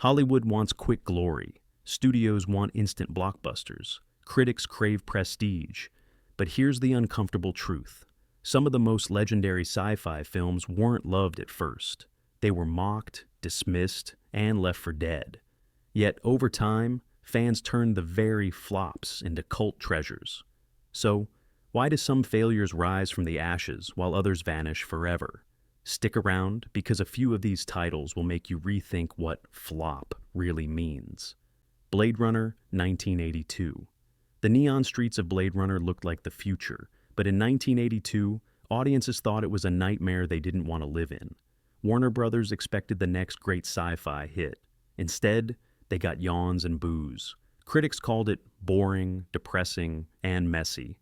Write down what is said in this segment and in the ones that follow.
Hollywood wants quick glory, studios want instant blockbusters, critics crave prestige. But here's the uncomfortable truth. Some of the most legendary sci-fi films weren't loved at first. They were mocked, dismissed, and left for dead. Yet, over time, fans turned the very flops into cult treasures. So, why do some failures rise from the ashes while others vanish forever? Stick around, because a few of these titles will make you rethink what flop really means. Blade Runner, 1982. The neon streets of Blade Runner looked like the future, but in 1982, audiences thought it was a nightmare they didn't want to live in. Warner Brothers expected the next great sci-fi hit. Instead, they got yawns and boos. Critics called it boring, depressing, and messy.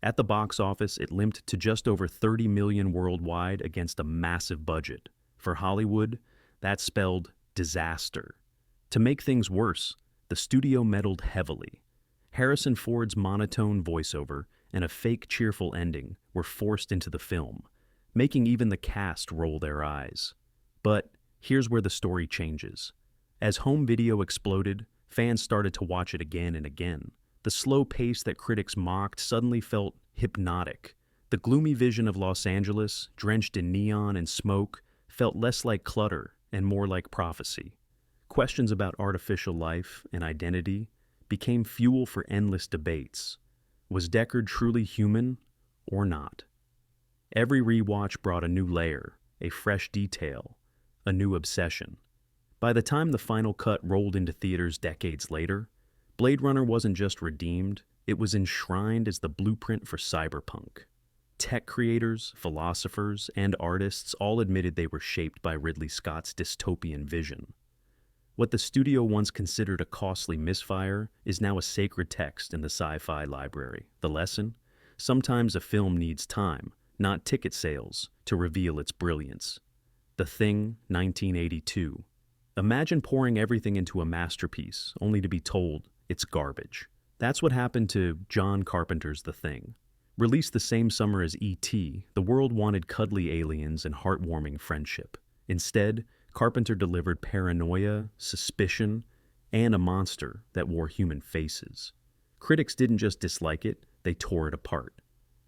At the box office, it limped to just over 30 million worldwide against a massive budget. For Hollywood, that spelled disaster. To make things worse, the studio meddled heavily. Harrison Ford's monotone voiceover and a fake cheerful ending were forced into the film, making even the cast roll their eyes. But here's where the story changes. As home video exploded, fans started to watch it again and again. The slow pace that critics mocked suddenly felt hypnotic. The gloomy vision of Los Angeles, drenched in neon and smoke, felt less like clutter and more like prophecy. Questions about artificial life and identity became fuel for endless debates. Was Deckard truly human or not? Every rewatch brought a new layer, a fresh detail, a new obsession. By the time the final cut rolled into theaters decades later, Blade Runner wasn't just redeemed, it was enshrined as the blueprint for cyberpunk. Tech creators, philosophers, and artists all admitted they were shaped by Ridley Scott's dystopian vision. What the studio once considered a costly misfire is now a sacred text in the sci-fi library. The lesson? Sometimes a film needs time, not ticket sales, to reveal its brilliance. The Thing, 1982. Imagine pouring everything into a masterpiece, only to be told it's garbage. That's what happened to John Carpenter's The Thing. Released the same summer as E.T., the world wanted cuddly aliens and heartwarming friendship. Instead, Carpenter delivered paranoia, suspicion, and a monster that wore human faces. Critics didn't just dislike it, they tore it apart.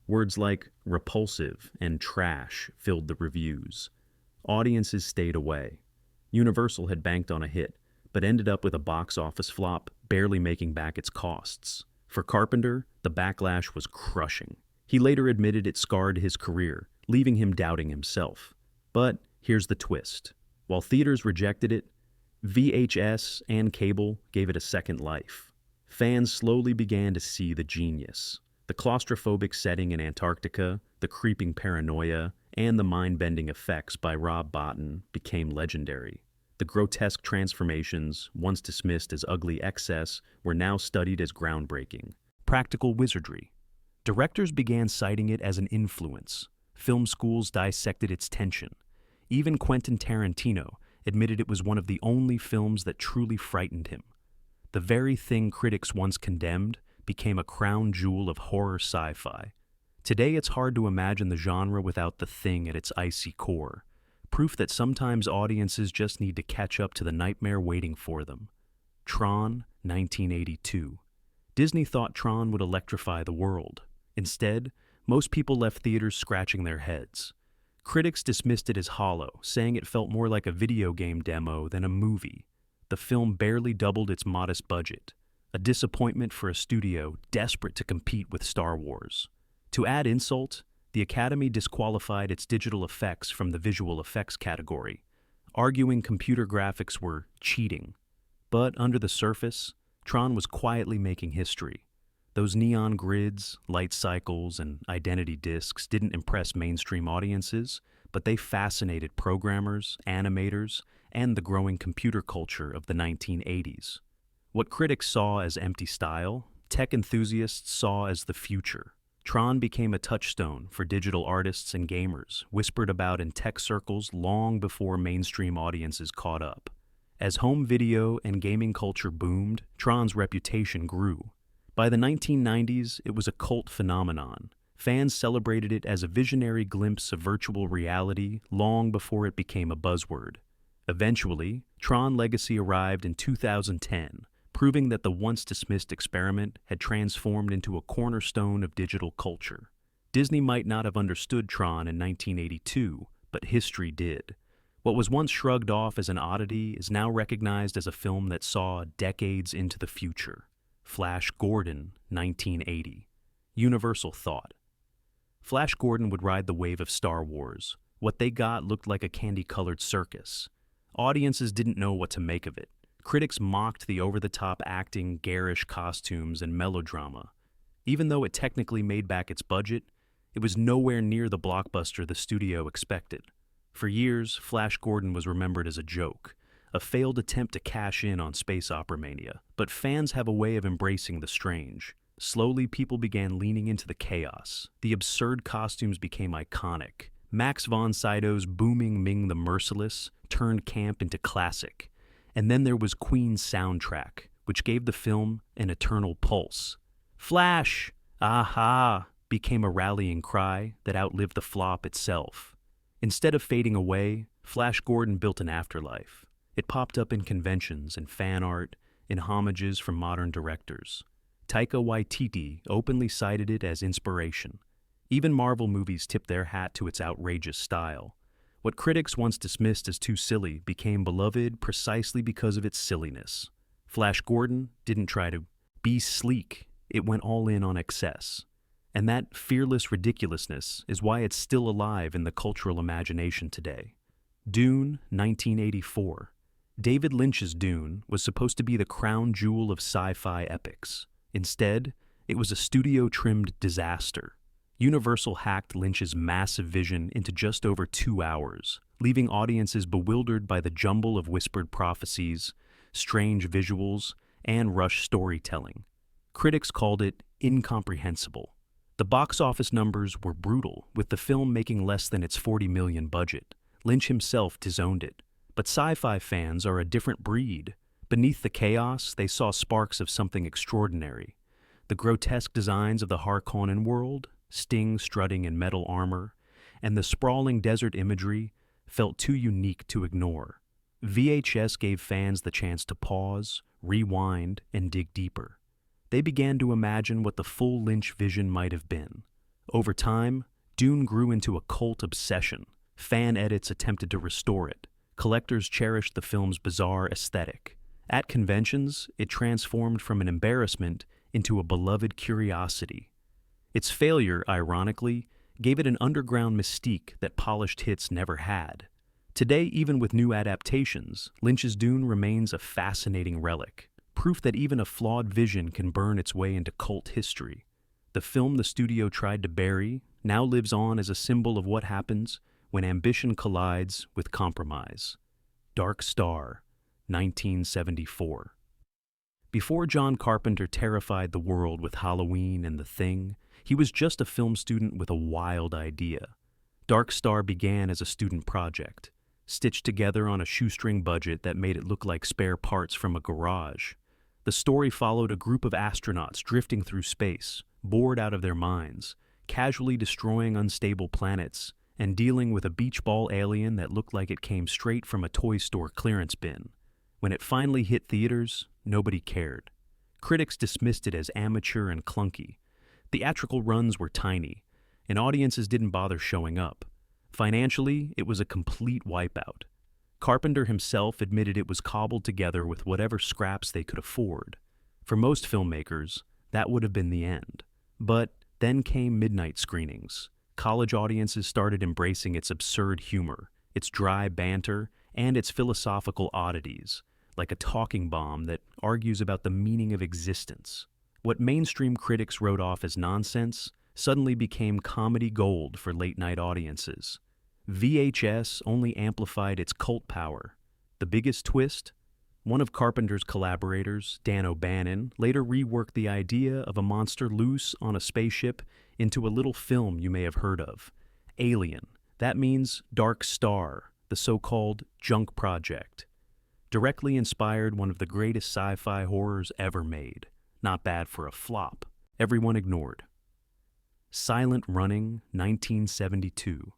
Words like repulsive and trash filled the reviews. Audiences stayed away. Universal had banked on a hit, but ended up with a box office flop, barely making back its costs. For Carpenter, the backlash was crushing. He later admitted it scarred his career, leaving him doubting himself. But here's the twist. While theaters rejected it, VHS and cable gave it a second life. Fans slowly began to see the genius. The claustrophobic setting in Antarctica, the creeping paranoia, and the mind-bending effects by Rob Bottin became legendary. The grotesque transformations, once dismissed as ugly excess, were now studied as groundbreaking. Practical wizardry. Directors began citing it as an influence. Film schools dissected its tension. Even Quentin Tarantino admitted it was one of the only films that truly frightened him. The very thing critics once condemned became a crown jewel of horror sci-fi. Today it's hard to imagine the genre without The Thing at its icy core, proof that sometimes audiences just need to catch up to the nightmare waiting for them. Tron, 1982. Disney thought Tron would electrify the world. Instead, most people left theaters scratching their heads. Critics dismissed it as hollow, saying it felt more like a video game demo than a movie. The film barely doubled its modest budget, a disappointment for a studio desperate to compete with Star Wars. To add insult, the Academy disqualified its digital effects from the visual effects category, arguing computer graphics were cheating. But under the surface, Tron was quietly making history. Those neon grids, light cycles, and identity discs didn't impress mainstream audiences, but they fascinated programmers, animators, and the growing computer culture of the 1980s. What critics saw as empty style, tech enthusiasts saw as the future. Tron became a touchstone for digital artists and gamers, whispered about in tech circles long before mainstream audiences caught up. As home video and gaming culture boomed, Tron's reputation grew. By the 1990s, it was a cult phenomenon. Fans celebrated it as a visionary glimpse of virtual reality long before it became a buzzword. Eventually, Tron Legacy arrived in 2010, proving that the once-dismissed experiment had transformed into a cornerstone of digital culture. Disney might not have understood Tron in 1982, but history did. What was once shrugged off as an oddity is now recognized as a film that saw decades into the future. Flash Gordon, 1980. Universal thought. Flash Gordon would ride the wave of Star Wars. What they got looked like a candy-colored circus. Audiences didn't know what to make of it. Critics mocked the over-the-top acting, garish costumes, and melodrama. Even though it technically made back its budget, it was nowhere near the blockbuster the studio expected. For years, Flash Gordon was remembered as a joke, a failed attempt to cash in on space opera mania. But fans have a way of embracing the strange. Slowly, people began leaning into the chaos. The absurd costumes became iconic. Max von Sydow's booming Ming the Merciless turned camp into classic. And then there was Queen's soundtrack, which gave the film an eternal pulse. Flash! Aha! Became a rallying cry that outlived the flop itself. Instead of fading away, Flash Gordon built an afterlife. It popped up in conventions and fan art, in homages from modern directors. Taika Waititi openly cited it as inspiration. Even Marvel movies tipped their hat to its outrageous style. What critics once dismissed as too silly became beloved precisely because of its silliness. Flash Gordon didn't try to be sleek, it went all in on excess. And that fearless ridiculousness is why it's still alive in the cultural imagination today. Dune, 1984. David Lynch's Dune was supposed to be the crown jewel of sci-fi epics. Instead, it was a studio-trimmed disaster. Universal hacked Lynch's massive vision into just over 2 hours, leaving audiences bewildered by the jumble of whispered prophecies, strange visuals, and rushed storytelling. Critics called it incomprehensible. The box office numbers were brutal, with the film making less than its $40 million budget. Lynch himself disowned it. But sci-fi fans are a different breed. Beneath the chaos, they saw sparks of something extraordinary. The grotesque designs of the Harkonnen world, Sting strutting in metal armor, and the sprawling desert imagery felt too unique to ignore. VHS gave fans the chance to pause, rewind, and dig deeper. They began to imagine what the full Lynch vision might have been. Over time, Dune grew into a cult obsession. Fan edits attempted to restore it. Collectors cherished the film's bizarre aesthetic. At conventions, it transformed from an embarrassment into a beloved curiosity. Its failure, ironically, gave it an underground mystique that polished hits never had. Today, even with new adaptations, Lynch's Dune remains a fascinating relic, proof that even a flawed vision can burn its way into cult history. The film the studio tried to bury now lives on as a symbol of what happens when ambition collides with compromise. Dark Star, 1974. Before John Carpenter terrified the world with Halloween and The Thing, he was just a film student with a wild idea. Dark Star began as a student project, stitched together on a shoestring budget that made it look like spare parts from a garage. The story followed a group of astronauts drifting through space, bored out of their minds, casually destroying unstable planets, and dealing with a beach ball alien that looked like it came straight from a toy store clearance bin. When it finally hit theaters, nobody cared. Critics dismissed it as amateur and clunky. Theatrical runs were tiny, and audiences didn't bother showing up. Financially, it was a complete wipeout. Carpenter himself admitted it was cobbled together with whatever scraps they could afford. For most filmmakers, that would have been the end. But then came midnight screenings. College audiences started embracing its absurd humor, its dry banter, and its philosophical oddities, like a talking bomb that argues about the meaning of existence. What mainstream critics wrote off as nonsense suddenly became comedy gold for late-night audiences. VHS only amplified its cult power. The biggest twist? One of Carpenter's collaborators, Dan O'Bannon, later reworked the idea of a monster loose on a spaceship into a little film you may have heard of, Alien. That means Dark Star, the so-called junk project. Directly inspired one of the greatest sci-fi horrors ever made. Not bad for a flop. Everyone ignored. Silent Running, 1972.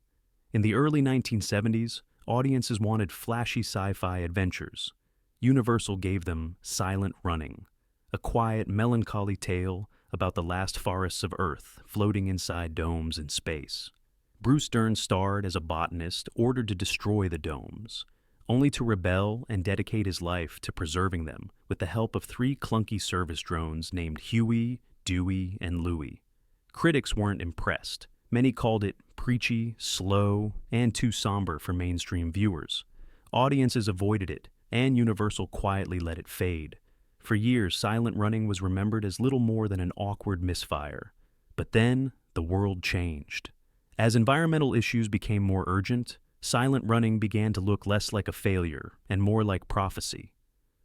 In the early 1970s, audiences wanted flashy sci-fi adventures. Universal gave them Silent Running, a quiet, melancholy tale about the last forests of Earth floating inside domes in space. Bruce Dern starred as a botanist ordered to destroy the domes, only to rebel and dedicate his life to preserving them with the help of three clunky service drones named Huey, Dewey, and Louie. Critics weren't impressed. Many called it preachy, slow, and too somber for mainstream viewers. Audiences avoided it, and Universal quietly let it fade. For years, Silent Running was remembered as little more than an awkward misfire. But then, the world changed. As environmental issues became more urgent, Silent Running began to look less like a failure and more like prophecy.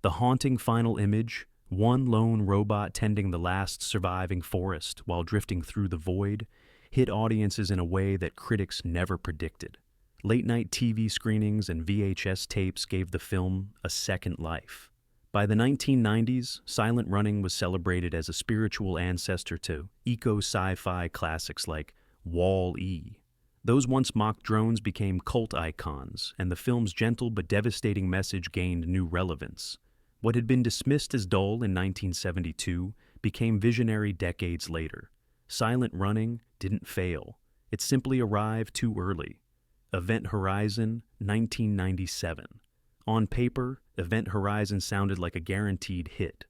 The haunting final image, one lone robot tending the last surviving forest while drifting through the void, hit audiences in a way that critics never predicted. Late-night TV screenings and VHS tapes gave the film a second life. By the 1990s, Silent Running was celebrated as a spiritual ancestor to eco-sci-fi classics like Wall-E. Those once mocked drones became cult icons, and the film's gentle but devastating message gained new relevance. What had been dismissed as dull in 1972 became visionary decades later. Silent Running didn't fail. It simply arrived too early. Event Horizon, 1997. On paper, Event Horizon sounded like a guaranteed hit.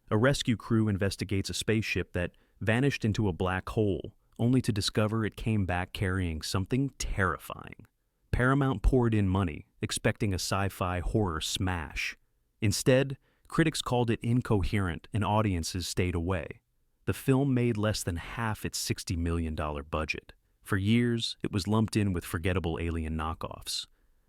A rescue crew investigates a spaceship that vanished into a black hole, only to discover it came back carrying something terrifying. Paramount poured in money, expecting a sci-fi horror smash. Instead, critics called it incoherent and audiences stayed away. The film made less than half its $60 million budget. For years, it was lumped in with forgettable Alien knockoffs.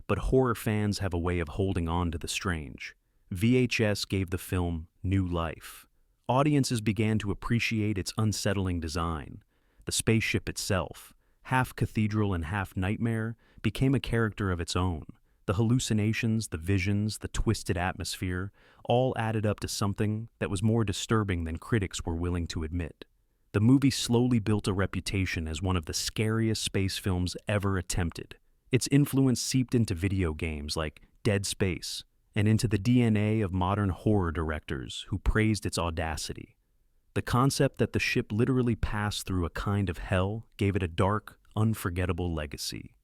But horror fans have a way of holding on to the strange. VHS gave the film new life. Audiences began to appreciate its unsettling design. The spaceship itself, half cathedral and half nightmare, became a character of its own. The hallucinations, the visions, the twisted atmosphere, all added up to something that was more disturbing than critics were willing to admit. The movie slowly built a reputation as one of the scariest space films ever attempted. Its influence seeped into video games like Dead Space and into the DNA of modern horror directors who praised its audacity. The concept that the ship literally passed through a kind of hell gave it a dark, unforgettable legacy.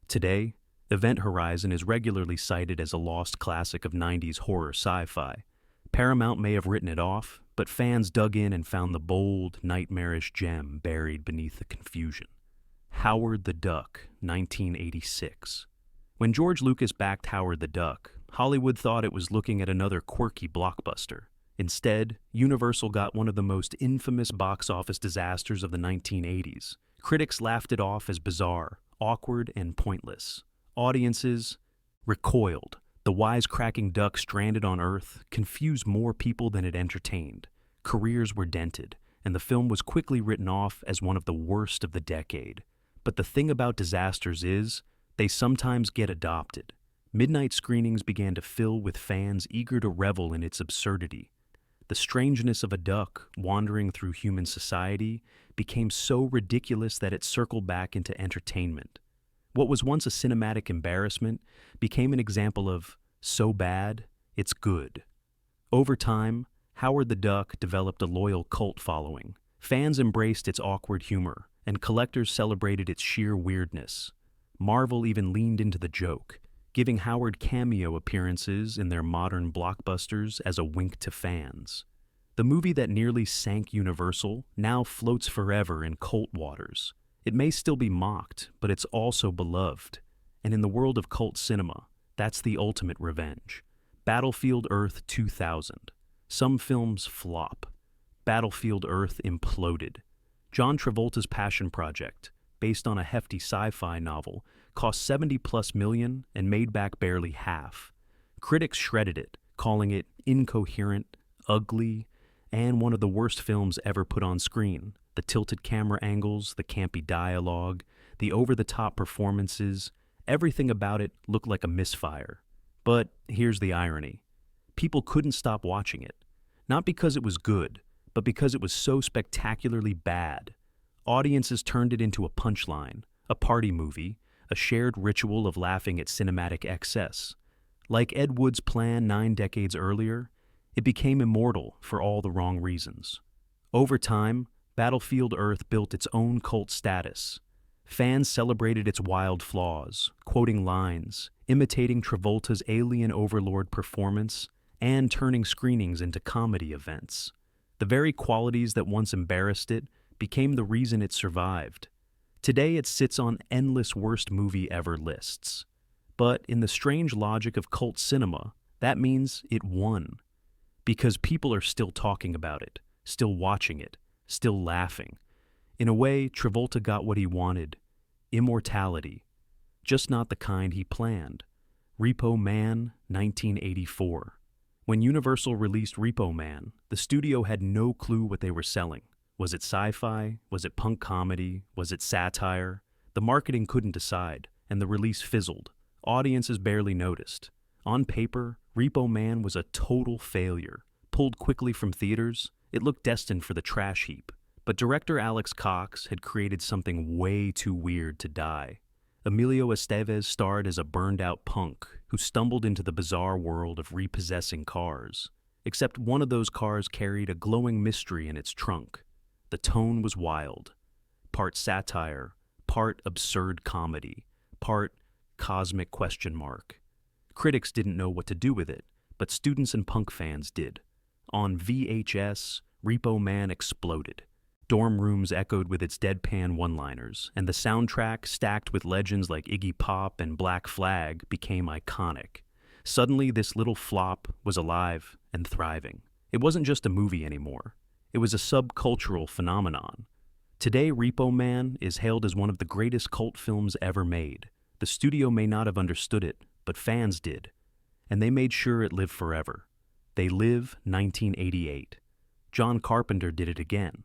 Today, Event Horizon is regularly cited as a lost classic of 90s horror sci-fi. Paramount may have written it off, but fans dug in and found the bold, nightmarish gem buried beneath the confusion. Howard the Duck, 1986. When George Lucas backed Howard the Duck, Hollywood thought it was looking at another quirky blockbuster. Instead, Universal got one of the most infamous box office disasters of the 1980s. Critics laughed it off as bizarre, awkward, and pointless. Audiences recoiled. The wisecracking duck stranded on Earth confused more people than it entertained. Careers were dented, and the film was quickly written off as one of the worst of the decade. But the thing about disasters is, they sometimes get adopted. Midnight screenings began to fill with fans eager to revel in its absurdity. The strangeness of a duck wandering through human society became so ridiculous that it circled back into entertainment. What was once a cinematic embarrassment became an example of so bad, it's good. Over time, Howard the Duck developed a loyal cult following. Fans embraced its awkward humor, and collectors celebrated its sheer weirdness. Marvel even leaned into the joke, giving Howard cameo appearances in their modern blockbusters as a wink to fans. The movie that nearly sank Universal now floats forever in cult waters. It may still be mocked, but it's also beloved. And in the world of cult cinema, that's the ultimate revenge. Battlefield Earth 2000. Some films flop. Battlefield Earth imploded. John Travolta's passion project, based on a hefty sci-fi novel, cost $70+ million and made back barely half. Critics shredded it, calling it incoherent, ugly, and one of the worst films ever put on screen. The tilted camera angles, the campy dialogue, the over-the-top performances, everything about it looked like a misfire. But here's the irony. People couldn't stop watching it. Not because it was good, but because it was so spectacularly bad. Audiences turned it into a punchline, a party movie, a shared ritual of laughing at cinematic excess. Like Ed Wood's plan 9 decades earlier, it became immortal for all the wrong reasons. Over time, Battlefield Earth built its own cult status. Fans celebrated its wild flaws, quoting lines, imitating Travolta's alien overlord performance, and turning screenings into comedy events. The very qualities that once embarrassed it became the reason it survived. Today it sits on endless worst movie ever lists. But in the strange logic of cult cinema, that means it won. Because people are still talking about it, still watching it, still laughing. In a way, Travolta got what he wanted: immortality. Just not the kind he planned. Repo Man, 1984. When Universal released Repo Man, the studio had no clue what they were selling. Was it sci-fi? Was it punk comedy? Was it satire? The marketing couldn't decide, and the release fizzled. Audiences barely noticed. On paper, Repo Man was a total failure. Pulled quickly from theaters, it looked destined for the trash heap. But director Alex Cox had created something way too weird to die. Emilio Estevez starred as a burned-out punk who stumbled into the bizarre world of repossessing cars. Except one of those cars carried a glowing mystery in its trunk. The tone was wild. Part satire, part absurd comedy, part cosmic question mark. Critics didn't know what to do with it, but students and punk fans did. On VHS, Repo Man exploded. Dorm rooms echoed with its deadpan one-liners, and the soundtrack, stacked with legends like Iggy Pop and Black Flag, became iconic. Suddenly, this little flop was alive and thriving. It wasn't just a movie anymore. It was a subcultural phenomenon. Today, Repo Man is hailed as one of the greatest cult films ever made. The studio may not have understood it, but fans did. And they made sure it lived forever. They Live 1988. John Carpenter did it again.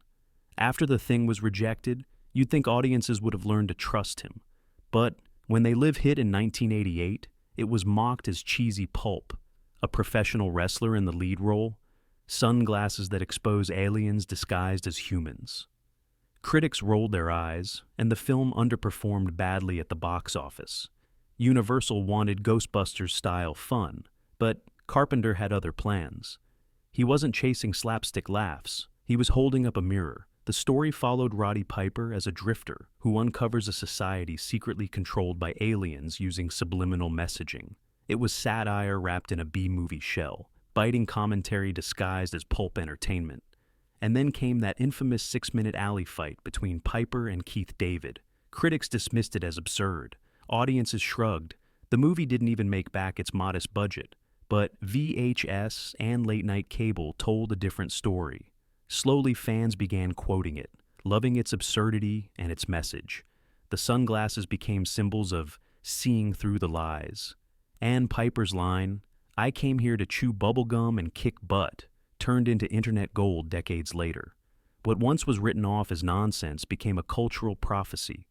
After The Thing was rejected, you'd think audiences would have learned to trust him. But when They Live hit in 1988, it was mocked as cheesy pulp. A professional wrestler in the lead role, sunglasses that expose aliens disguised as humans. Critics rolled their eyes, and the film underperformed badly at the box office. Universal wanted Ghostbusters-style fun, but Carpenter had other plans. He wasn't chasing slapstick laughs. He was holding up a mirror. The story followed Roddy Piper as a drifter who uncovers a society secretly controlled by aliens using subliminal messaging. It was satire wrapped in a B-movie shell, biting commentary disguised as pulp entertainment. And then came that infamous 6-minute alley fight between Piper and Keith David. Critics dismissed it as absurd. Audiences shrugged. The movie didn't even make back its modest budget. But VHS and late-night cable told a different story. Slowly, fans began quoting it, loving its absurdity and its message. The sunglasses became symbols of seeing through the lies. And Piper's line, "I came here to chew bubblegum and kick butt," turned into internet gold decades later. What once was written off as nonsense became a cultural prophecy.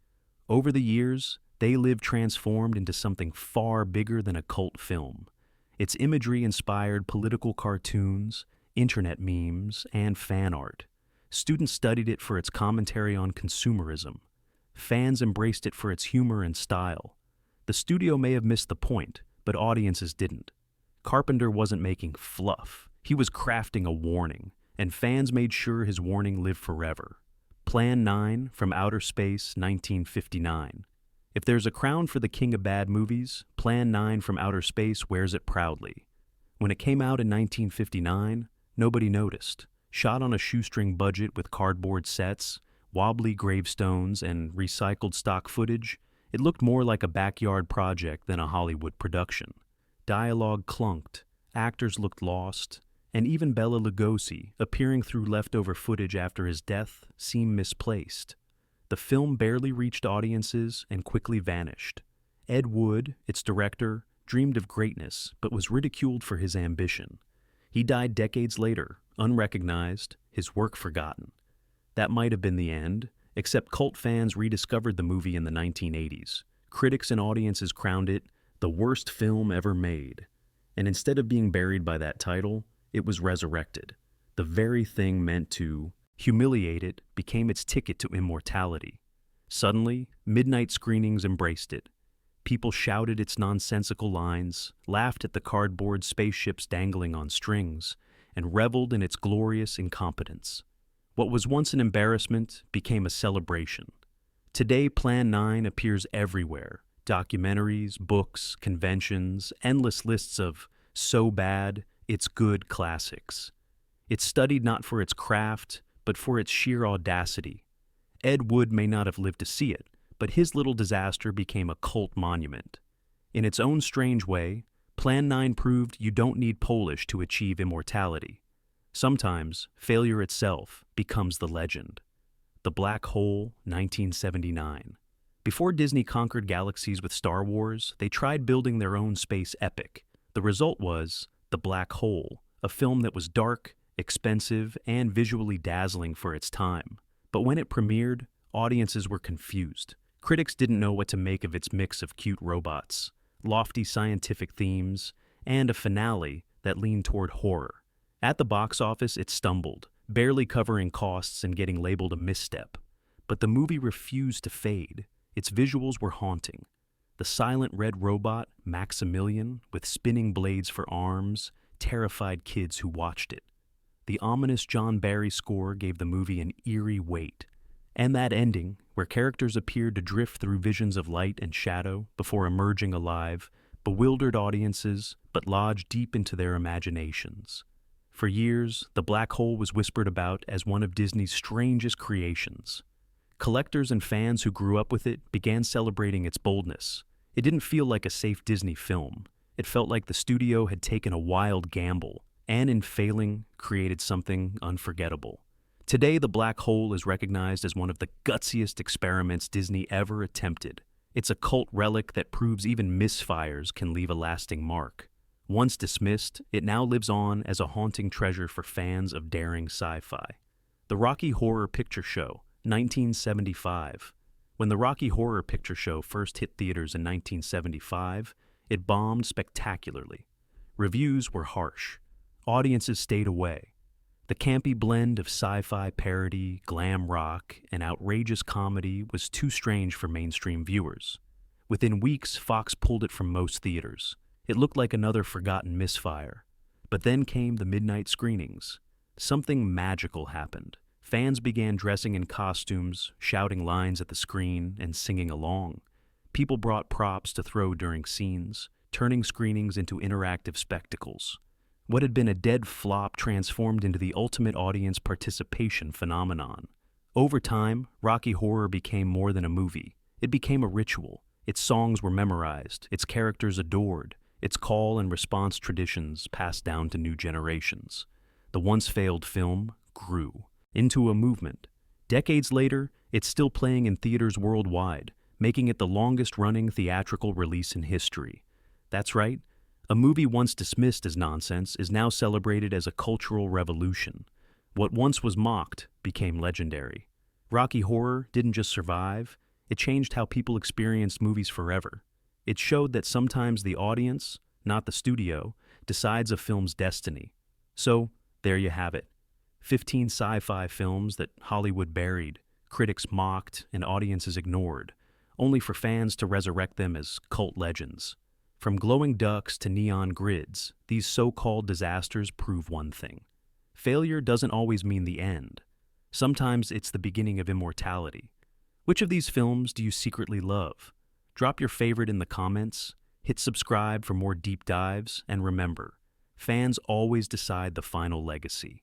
Over the years, They Live transformed into something far bigger than a cult film. Its imagery inspired political cartoons, internet memes, and fan art. Students studied it for its commentary on consumerism. Fans embraced it for its humor and style. The studio may have missed the point, but audiences didn't. Carpenter wasn't making fluff. He was crafting a warning, and fans made sure his warning lived forever. Plan 9 from Outer Space, 1959. If there's a crown for the king of bad movies, Plan 9 from Outer Space wears it proudly. When it came out in 1959, nobody noticed. Shot on a shoestring budget with cardboard sets, wobbly gravestones, and recycled stock footage, it looked more like a backyard project than a Hollywood production. Dialogue clunked, actors looked lost, and even Bela Lugosi, appearing through leftover footage after his death, seemed misplaced. The film barely reached audiences and quickly vanished. Ed Wood, its director, dreamed of greatness but was ridiculed for his ambition. He died decades later, unrecognized, his work forgotten. That might have been the end, except cult fans rediscovered the movie in the 1980s. Critics and audiences crowned it the worst film ever made. And instead of being buried by that title, it was resurrected. The very thing meant to humiliate it became its ticket to immortality. Suddenly, midnight screenings embraced it. People shouted its nonsensical lines, laughed at the cardboard spaceships dangling on strings, and reveled in its glorious incompetence. What was once an embarrassment became a celebration. Today, Plan 9 appears everywhere. Documentaries, books, conventions, endless lists of so bad, it's good classics. It's studied not for its craft, but for its sheer audacity. Ed Wood may not have lived to see it, but his little disaster became a cult monument. In its own strange way, Plan 9 proved you don't need Polish to achieve immortality. Sometimes, failure itself becomes the legend. The Black Hole, 1979. Before Disney conquered galaxies with Star Wars, they tried building their own space epic. The result was The Black Hole, a film that was dark, expensive, and visually dazzling for its time. But when it premiered, audiences were confused. Critics didn't know what to make of its mix of cute robots, lofty scientific themes, and a finale that leaned toward horror. At the box office, it stumbled, barely covering costs and getting labeled a misstep. But the movie refused to fade. Its visuals were haunting. The silent red robot, Maximilian, with spinning blades for arms, terrified kids who watched it. The ominous John Barry score gave the movie an eerie weight. And that ending, where characters appeared to drift through visions of light and shadow before emerging alive, bewildered audiences but lodged deep into their imaginations. For years, The Black Hole was whispered about as one of Disney's strangest creations. Collectors and fans who grew up with it began celebrating its boldness. It didn't feel like a safe Disney film. It felt like the studio had taken a wild gamble, and in failing, created something unforgettable. Today, The Black Hole is recognized as one of the gutsiest experiments Disney ever attempted. It's a cult relic that proves even misfires can leave a lasting mark. Once dismissed, it now lives on as a haunting treasure for fans of daring sci-fi. The Rocky Horror Picture Show, 1975. When the Rocky Horror Picture Show first hit theaters in 1975, it bombed spectacularly. Reviews were harsh. Audiences stayed away. The campy blend of sci-fi parody, glam rock, and outrageous comedy was too strange for mainstream viewers. Within weeks, Fox pulled it from most theaters. It looked like another forgotten misfire. But then came the midnight screenings. Something magical happened. Fans began dressing in costumes, shouting lines at the screen, and singing along. People brought props to throw during scenes, turning screenings into interactive spectacles. What had been a dead flop transformed into the ultimate audience participation phenomenon. Over time, Rocky Horror became more than a movie. It became a ritual. Its songs were memorized, its characters adored, its call and response traditions passed down to new generations. The once failed film grew into a movement. Decades later, it's still playing in theaters worldwide, making it the longest-running theatrical release in history. That's right, a movie once dismissed as nonsense is now celebrated as a cultural revolution. What once was mocked became legendary. Rocky Horror didn't just survive, it changed how people experienced movies forever. It showed that sometimes the audience, not the studio, decides a film's destiny. So, there you have it. 15 sci-fi films that Hollywood buried, critics mocked, and audiences ignored, only for fans to resurrect them as cult legends. From glowing ducks to neon grids, these so-called disasters prove one thing. Failure doesn't always mean the end. Sometimes it's the beginning of immortality. Which of these films do you secretly love? Drop your favorite in the comments, hit subscribe for more deep dives, and remember, fans always decide the final legacy.